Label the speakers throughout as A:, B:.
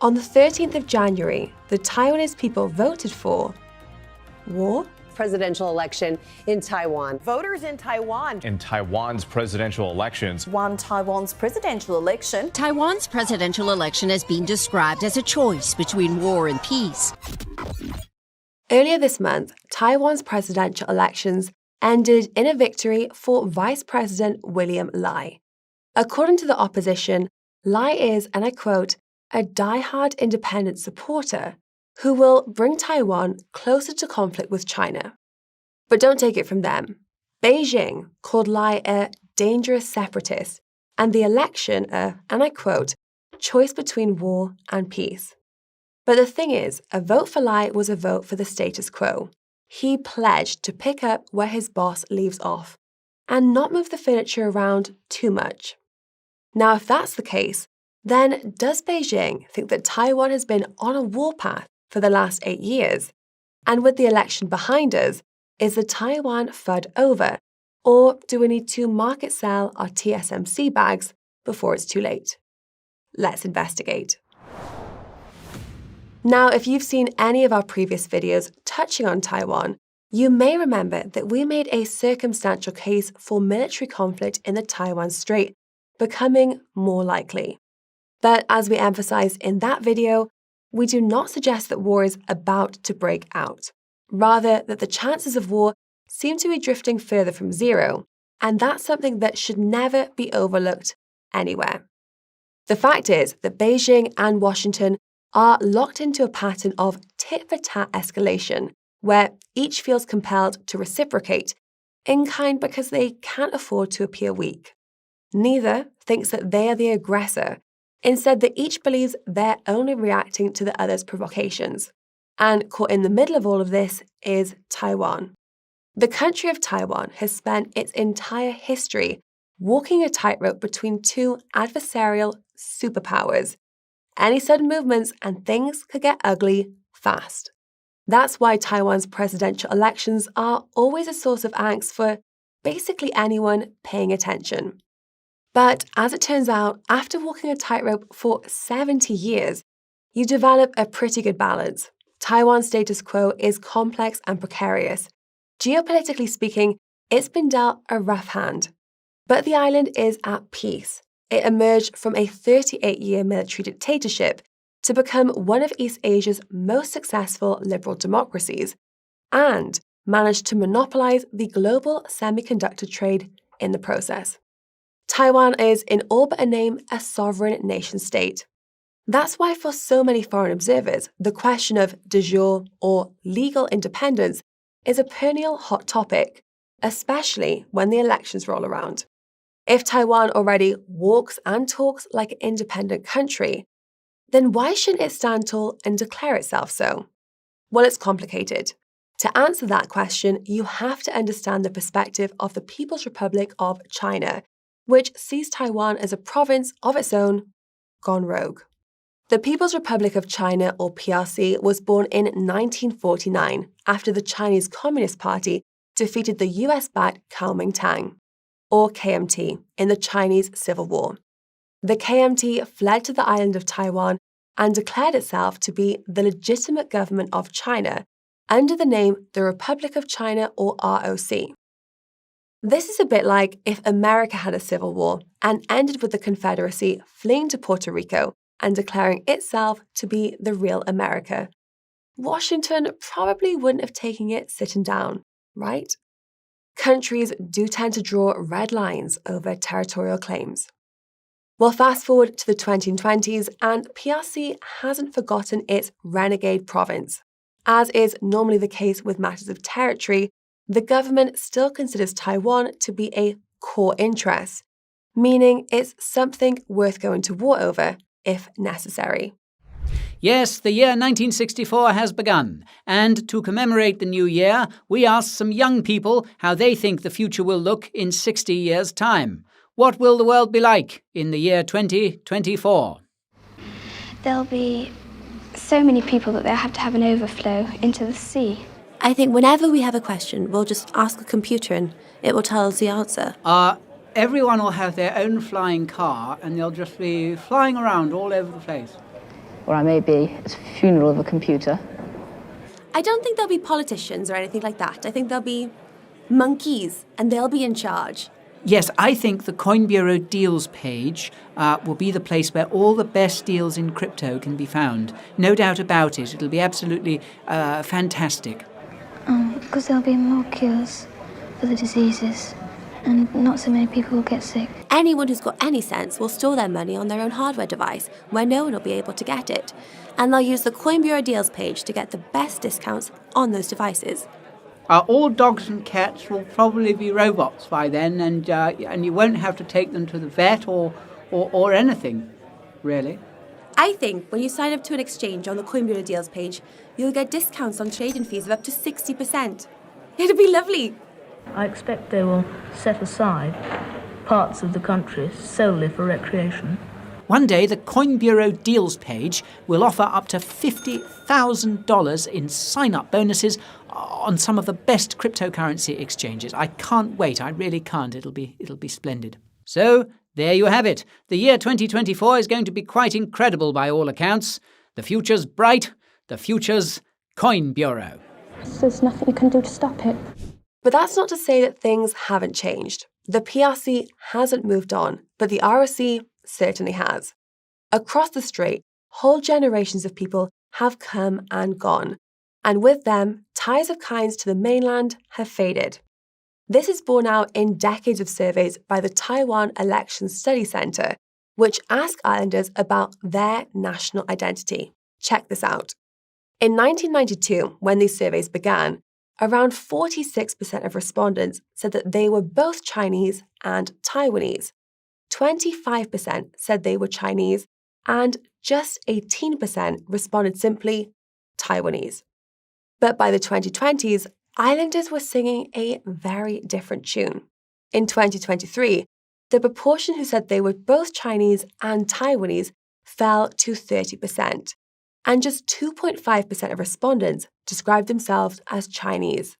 A: On the 13th of January, the Taiwanese people voted for war,
B: presidential election in Taiwan.
C: Voters in Taiwan.
D: In Taiwan's presidential elections.
C: Won Taiwan's presidential election.
E: Taiwan's presidential election has been described as a choice between war and peace.
A: Earlier this month, Taiwan's presidential elections ended in a victory for Vice President William Lai. According to the opposition, Lai is, and I quote, a die-hard independent supporter who will bring Taiwan closer to conflict with China. But don't take it from them. Beijing called Lai a dangerous separatist and the election a, and I quote, choice between war and peace. But the thing is, a vote for Lai was a vote for the status quo. He pledged to pick up where his boss leaves off and not move the furniture around too much. Now, if that's the case, then does Beijing think that Taiwan has been on a warpath for the last 8 years? And with the election behind us, is the Taiwan FUD over? Or do we need to market sell our TSMC bags before it's too late? Let's investigate. Now, if you've seen any of our previous videos touching on Taiwan, you may remember that we made a circumstantial case for military conflict in the Taiwan Strait becoming more likely. But as we emphasized in that video, we do not suggest that war is about to break out. Rather, that the chances of war seem to be drifting further from zero, and that's something that should never be overlooked anywhere. The fact is that Beijing and Washington are locked into a pattern of tit-for-tat escalation, where each feels compelled to reciprocate in kind because they can't afford to appear weak. Neither thinks that they are the aggressor. Instead, that each believes they're only reacting to the other's provocations. And caught in the middle of all of this is Taiwan. The country of Taiwan has spent its entire history walking a tightrope between two adversarial superpowers. Any sudden movements and things could get ugly fast. That's why Taiwan's presidential elections are always a source of angst for basically anyone paying attention. But as it turns out, after walking a tightrope for 70 years, you develop a pretty good balance. Taiwan's status quo is complex and precarious. Geopolitically speaking, it's been dealt a rough hand. But the island is at peace. It emerged from a 38-year military dictatorship to become one of East Asia's most successful liberal democracies and managed to monopolize the global semiconductor trade in the process. Taiwan is, in all but a name, a sovereign nation-state. That's why for so many foreign observers, the question of de jure or legal independence is a perennial hot topic, especially when the elections roll around. If Taiwan already walks and talks like an independent country, then why shouldn't it stand tall and declare itself so? Well, it's complicated. To answer that question, you have to understand the perspective of the People's Republic of China, which sees Taiwan as a province of its own, gone rogue. The People's Republic of China, or PRC, was born in 1949 after the Chinese Communist Party defeated the US-backed Kuomintang, or KMT, in the Chinese Civil War. The KMT fled to the island of Taiwan and declared itself to be the legitimate government of China under the name the Republic of China, or ROC. This is a bit like if America had a civil war and ended with the Confederacy fleeing to Puerto Rico and declaring itself to be the real America. Washington probably wouldn't have taken it sitting down, right? Countries do tend to draw red lines over territorial claims. Well, fast forward to the 2020s, and PRC hasn't forgotten its renegade province. As is normally the case with matters of territory, the government still considers Taiwan to be a core interest, meaning it's something worth going to war over if necessary.
F: Yes, the year 1964 has begun, and to commemorate the new year, we asked some young people how they think the future will look in 60 years' time. What will the world be like in the year 2024?
G: There'll be so many people that they'll have to have an overflow into the sea.
H: I think whenever we have a question, we'll just ask a computer and it will tell us the answer.
F: Everyone will have their own flying car and they'll just be flying around all over the place.
I: or I may be at the funeral of a computer.
H: I don't think there'll be politicians or anything like that. I think there'll be monkeys, and they'll be in charge.
F: Yes, I think the Coin Bureau deals page will be the place where all the best deals in crypto can be found. No doubt about it. It'll be absolutely fantastic.
G: Because there'll be more cures for the diseases, and not so many people will get sick.
H: Anyone who's got any sense will store their money on their own hardware device where no one will be able to get it. And they'll use the Coin Bureau deals page to get the best discounts on those devices.
F: All dogs and cats will probably be robots by then, and you won't have to take them to the vet or anything, really.
H: I think when you sign up to an exchange on the Coin Bureau deals page, you'll get discounts on trading fees of up to 60%. It'll be lovely.
J: I expect they will set aside parts of the country solely for recreation.
F: One day, the Coin Bureau deals page will offer up to $50,000 in sign-up bonuses on some of the best cryptocurrency exchanges. I can't wait. I really can't. It'll be splendid. So, there you have it. The year 2024 is going to be quite incredible by all accounts. The future's bright. The future's Coin Bureau.
G: There's nothing you can do to stop it.
A: But that's not to say that things haven't changed. The PRC hasn't moved on, but the ROC certainly has. Across the strait, whole generations of people have come and gone, and with them, ties of kinds to the mainland have faded. This is borne out in decades of surveys by the Taiwan Election Study Center, which ask islanders about their national identity. Check this out. In 1992, when these surveys began, around 46% of respondents said that they were both Chinese and Taiwanese. 25% said they were Chinese, and just 18% responded simply Taiwanese. But by the 2020s, islanders were singing a very different tune. In 2023, the proportion who said they were both Chinese and Taiwanese fell to 30%, and just 2.5% of respondents described themselves as Chinese.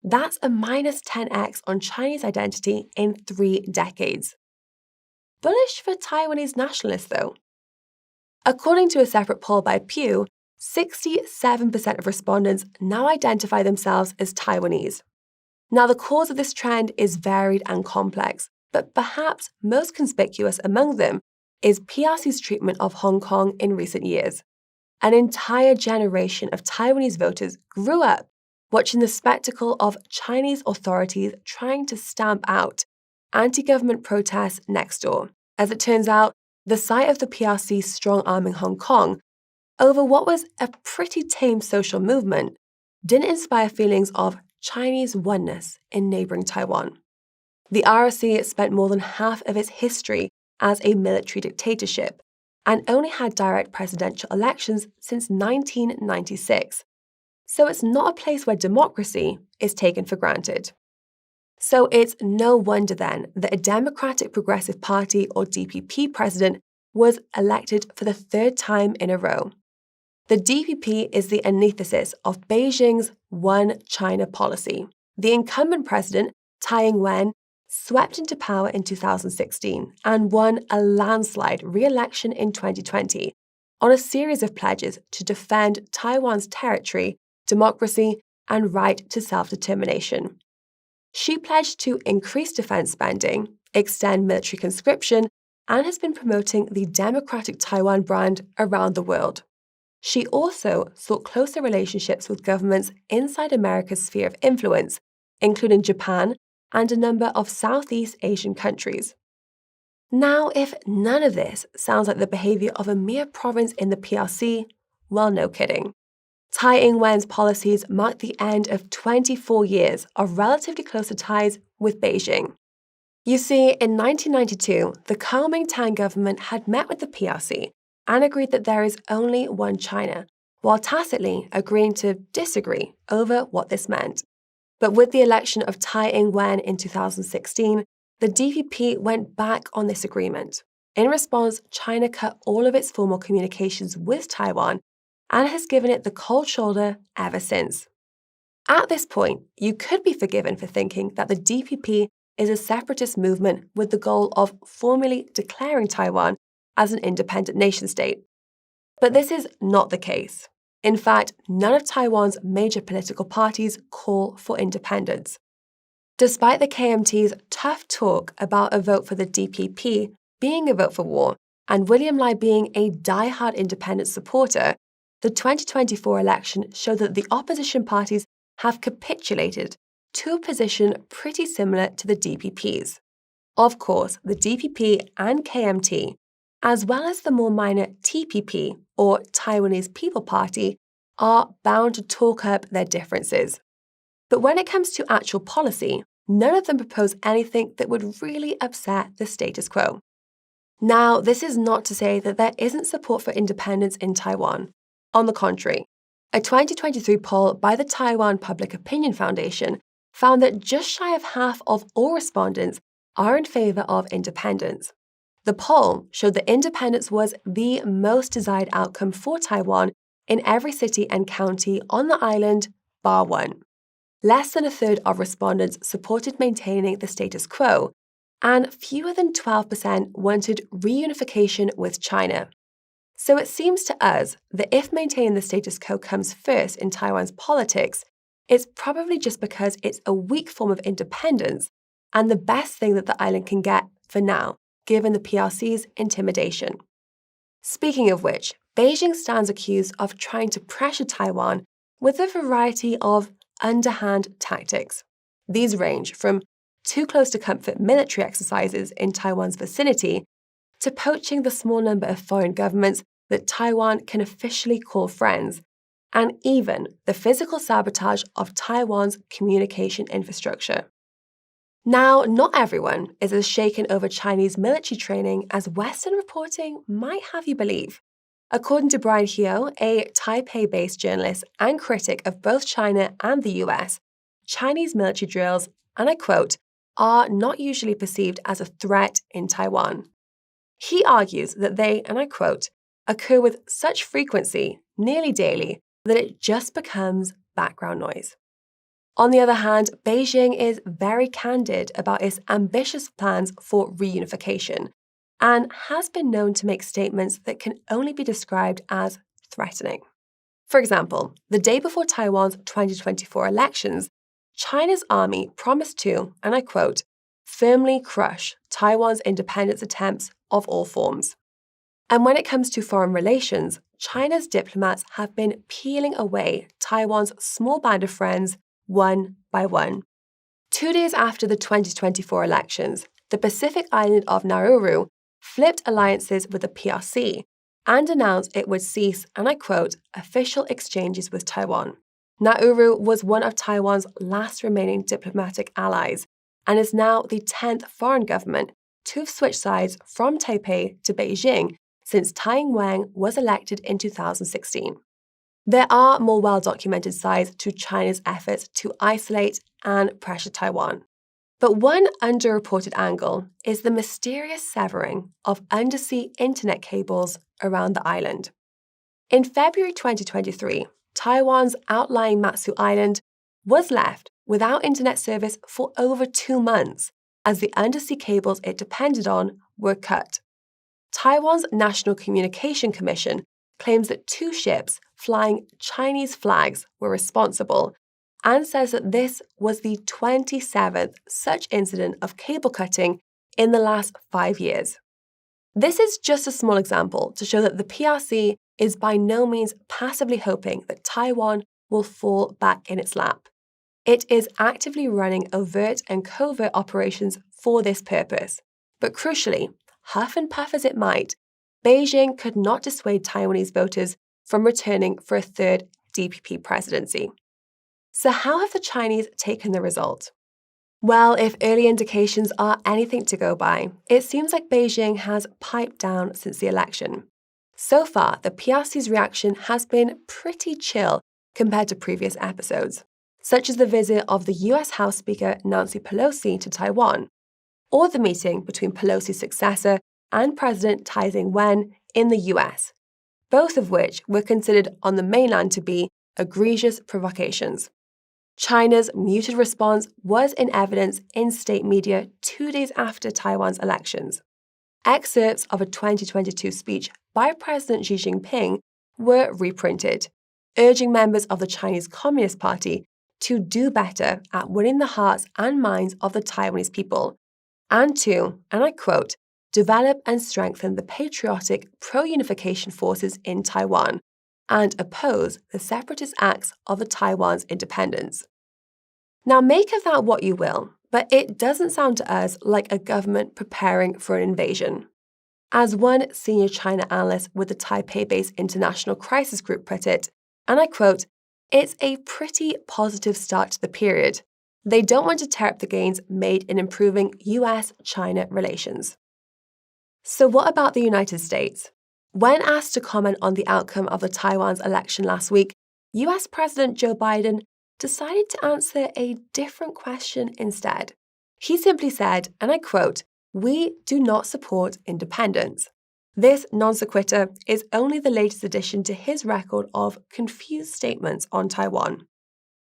A: That's a minus 10x on Chinese identity in 3 decades. Bullish for Taiwanese nationalists, though. According to a separate poll by Pew, 67% of respondents now identify themselves as Taiwanese. Now, the cause of this trend is varied and complex, but perhaps most conspicuous among them is PRC's treatment of Hong Kong in recent years. An entire generation of Taiwanese voters grew up watching the spectacle of Chinese authorities trying to stamp out anti-government protests next door. As it turns out, the sight of the PRC strong-arming Hong Kong over what was a pretty tame social movement didn't inspire feelings of Chinese oneness in neighbouring Taiwan. The ROC spent more than half of its history as a military dictatorship and only had direct presidential elections since 1996. So it's not a place where democracy is taken for granted. So it's no wonder then that a Democratic Progressive Party or DPP president was elected for the 3rd time in a row. The DPP is the antithesis of Beijing's One China policy. The incumbent president, Tsai Ing-wen, swept into power in 2016 and won a landslide re-election in 2020 on a series of pledges to defend Taiwan's territory, democracy, and right to self-determination. She pledged to increase defense spending, extend military conscription, and has been promoting the Democratic Taiwan brand around the world. She also sought closer relationships with governments inside America's sphere of influence, including Japan and a number of Southeast Asian countries. Now, if none of this sounds like the behavior of a mere province in the PRC, well, no kidding. Tsai Ing-wen's policies marked the end of 24 years of relatively closer ties with Beijing. You see, in 1992, the Kuomintang government had met with the PRC and agreed that there is only one China, while tacitly agreeing to disagree over what this meant. But with the election of Tsai Ing-wen in 2016, the DPP went back on this agreement. In response, China cut all of its formal communications with Taiwan and has given it the cold shoulder ever since. At this point, you could be forgiven for thinking that the DPP is a separatist movement with the goal of formally declaring Taiwan as an independent nation-state. But this is not the case. In fact, none of Taiwan's major political parties call for independence. Despite the KMT's tough talk about a vote for the DPP being a vote for war, and William Lai being a die-hard independence supporter, the 2024 election showed that the opposition parties have capitulated to a position pretty similar to the DPP's. Of course, the DPP and KMT, as well as the more minor TPP, or Taiwanese People Party, are bound to talk up their differences. But when it comes to actual policy, none of them propose anything that would really upset the status quo. Now, this is not to say that there isn't support for independence in Taiwan. On the contrary, a 2023 poll by the Taiwan Public Opinion Foundation found that just shy of half of all respondents are in favor of independence. The poll showed that independence was the most desired outcome for Taiwan in every city and county on the island, bar one. Less than a third of respondents supported maintaining the status quo, and fewer than 12% wanted reunification with China. So it seems to us that if maintaining the status quo comes first in Taiwan's politics, it's probably just because it's a weak form of independence and the best thing that the island can get for now, given the PRC's intimidation. Speaking of which, Beijing stands accused of trying to pressure Taiwan with a variety of underhand tactics. These range from too close to comfort military exercises in Taiwan's vicinity to poaching the small number of foreign governments that Taiwan can officially call friends, and even the physical sabotage of Taiwan's communication infrastructure. Now, not everyone is as shaken over Chinese military training as Western reporting might have you believe. According to Brian Heo, a Taipei-based journalist and critic of both China and the US, Chinese military drills, and I quote, are not usually perceived as a threat in Taiwan. He argues that they, and I quote, occur with such frequency, nearly daily, that it just becomes background noise. On the other hand, Beijing is very candid about its ambitious plans for reunification and has been known to make statements that can only be described as threatening. For example, the day before Taiwan's 2024 elections, China's army promised to, and I quote, firmly crush Taiwan's independence attempts of all forms. And when it comes to foreign relations, China's diplomats have been peeling away Taiwan's small band of friends one by one. 2 days after the 2024 elections, the Pacific island of Nauru flipped alliances with the PRC and announced it would cease, and I quote, official exchanges with Taiwan. Nauru was one of Taiwan's last remaining diplomatic allies and is now the 10th foreign government to have switched sides from Taipei to Beijing since Tsai Ing-wen was elected in 2016. There are more well-documented sides to China's efforts to isolate and pressure Taiwan. But one underreported angle is the mysterious severing of undersea internet cables around the island. In February 2023, Taiwan's outlying Matsu Island was left without internet service for over 2 months as the undersea cables it depended on were cut. Taiwan's National Communication Commission claims that 2 ships flying Chinese flags were responsible and says that this was the 27th such incident of cable cutting in the last 5 years. This is just a small example to show that the PRC is by no means passively hoping that Taiwan will fall back in its lap. It is actively running overt and covert operations for this purpose. But crucially, huff and puff as it might, Beijing could not dissuade Taiwanese voters from returning for a third DPP presidency. So how have the Chinese taken the result? Well, if early indications are anything to go by, it seems like Beijing has piped down since the election. So far, the PRC's reaction has been pretty chill compared to previous episodes, such as the visit of the US House Speaker Nancy Pelosi to Taiwan, or the meeting between Pelosi's successor and President Tsai Ing-wen in the US, both of which were considered on the mainland to be egregious provocations. China's muted response was in evidence in state media 2 days after Taiwan's elections. Excerpts of a 2022 speech by President Xi Jinping were reprinted, urging members of the Chinese Communist Party to do better at winning the hearts and minds of the Taiwanese people, and to, and I quote, develop and strengthen the patriotic pro-unification forces in Taiwan and oppose the separatist acts of the Taiwan's independence. Now make of that what you will, but it doesn't sound to us like a government preparing for an invasion. As one senior China analyst with the Taipei-based International Crisis Group put it, and I quote, it's a pretty positive start to the period. They don't want to tear up the gains made in improving US-China relations. So what about the United States? When asked to comment on the outcome of the Taiwan's election last week, US President Joe Biden decided to answer a different question instead. He simply said, and I quote, "We do not support independence." This non sequitur is only the latest addition to his record of confused statements on Taiwan.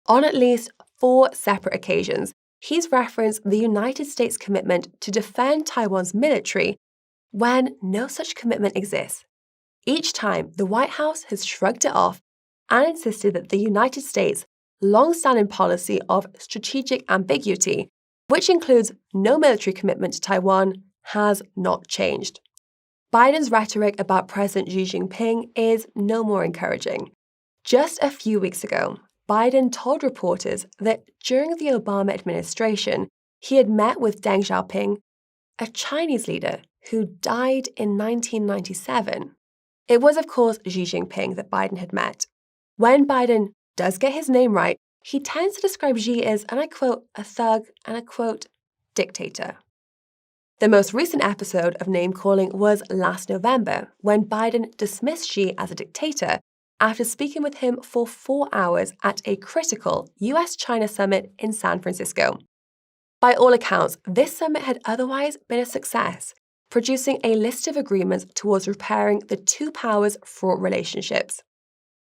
A: On at least 4 separate occasions, he's referenced the United States' commitment to defend Taiwan's military when no such commitment exists. Each time, the White House has shrugged it off and insisted that the United States' long-standing policy of strategic ambiguity, which includes no military commitment to Taiwan, has not changed. Biden's rhetoric about President Xi Jinping is no more encouraging. Just a few weeks ago, Biden told reporters that during the Obama administration, he had met with Deng Xiaoping, a Chinese leader who died in 1997. It was, of course, Xi Jinping that Biden had met. When Biden does get his name right, he tends to describe Xi as, and I quote, a thug, and I quote, dictator. The most recent episode of name-calling was last November, when Biden dismissed Xi as a dictator after speaking with him for 4 hours at a critical US-China summit in San Francisco. By all accounts, this summit had otherwise been a success, producing a list of agreements towards repairing the two powers' fraught relationships.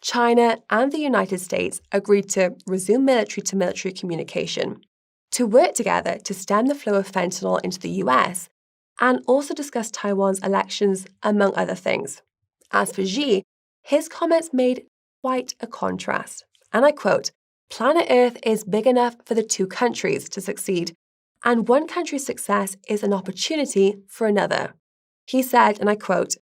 A: China and the United States agreed to resume military-to-military communication, to work together to stem the flow of fentanyl into the US, and also discuss Taiwan's elections, among other things. As for Xi, his comments made quite a contrast. And I quote, "Planet Earth is big enough for the two countries to succeed, and one country's success is an opportunity for another." He said, and I quote,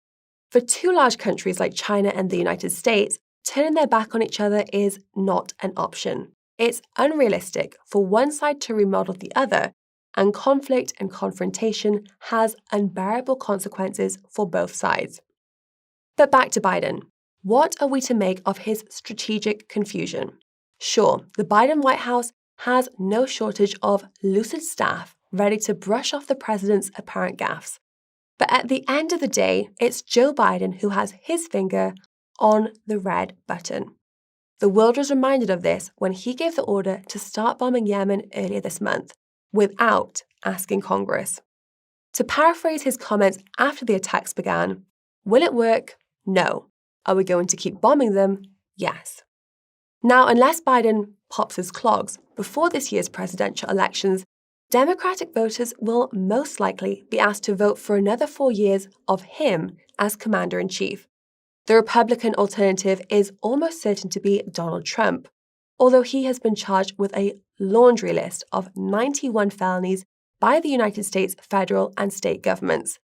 A: "For two large countries like China and the United States, turning their back on each other is not an option. It's unrealistic for one side to remodel the other, and conflict and confrontation has unbearable consequences for both sides." But back to Biden. What are we to make of his strategic confusion? Sure, the Biden White House has no shortage of lucid staff ready to brush off the president's apparent gaffes. But at the end of the day, it's Joe Biden who has his finger on the red button. The world was reminded of this when he gave the order to start bombing Yemen earlier this month, without asking Congress. To paraphrase his comments after the attacks began, will it work? No. Are we going to keep bombing them? Yes. Now, unless Biden pops his clogs before this year's presidential elections, Democratic voters will most likely be asked to vote for another 4 years of him as commander-in-chief. The Republican alternative is almost certain to be Donald Trump, although he has been charged with a laundry list of 91 felonies by the United States federal and state governments.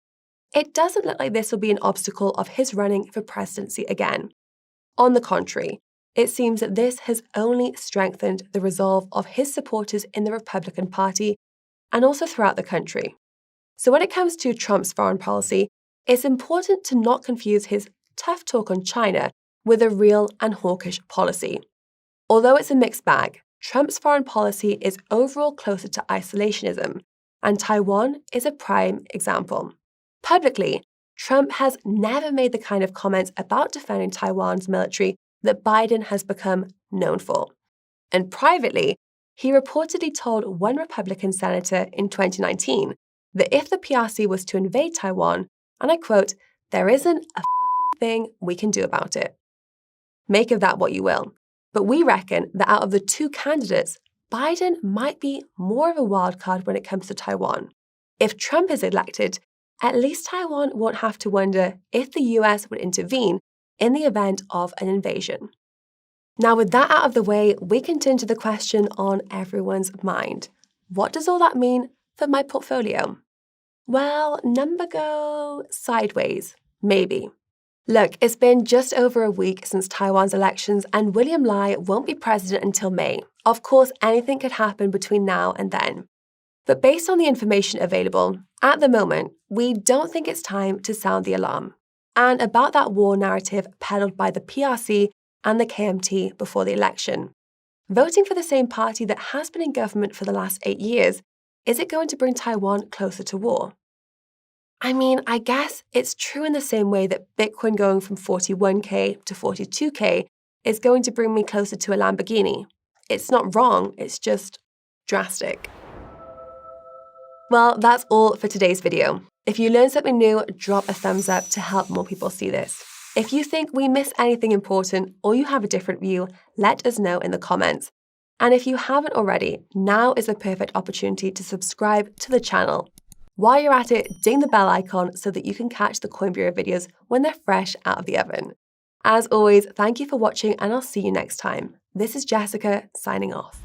A: It doesn't look like this will be an obstacle of his running for presidency again. On the contrary, it seems that this has only strengthened the resolve of his supporters in the Republican Party and also throughout the country. So when it comes to Trump's foreign policy, it's important to not confuse his tough talk on China with a real and hawkish policy. Although it's a mixed bag, Trump's foreign policy is overall closer to isolationism, and Taiwan is a prime example. Publicly, Trump has never made the kind of comments about defending Taiwan's military that Biden has become known for. And privately, he reportedly told one Republican senator in 2019 that if the PRC was to invade Taiwan, and I quote, "there isn't a thing we can do about it." Make of that what you will. But we reckon that out of the two candidates, Biden might be more of a wild card when it comes to Taiwan. If Trump is elected, at least Taiwan won't have to wonder if the US would intervene in the event of an invasion. Now, with that out of the way, we can turn to the question on everyone's mind. What does all that mean for my portfolio? Well, number go sideways, maybe. Look, it's been just over a week since Taiwan's elections, and William Lai won't be president until May. Of course, anything could happen between now and then. But based on the information available, at the moment, we don't think it's time to sound the alarm. And about that war narrative peddled by the PRC and the KMT before the election. Voting for the same party that has been in government for the last 8 years, is it going to bring Taiwan closer to war? I mean, I guess it's true in the same way that Bitcoin going from 41K to 42K is going to bring me closer to a Lamborghini. It's not wrong, it's just drastic. Well, that's all for today's video. If you learned something new, drop a thumbs up to help more people see this. If you think we missed anything important or you have a different view, let us know in the comments. And if you haven't already, now is the perfect opportunity to subscribe to the channel. While you're at it, ding the bell icon so that you can catch the Coin Bureau videos when they're fresh out of the oven. As always, thank you for watching and I'll see you next time. This is Jessica signing off.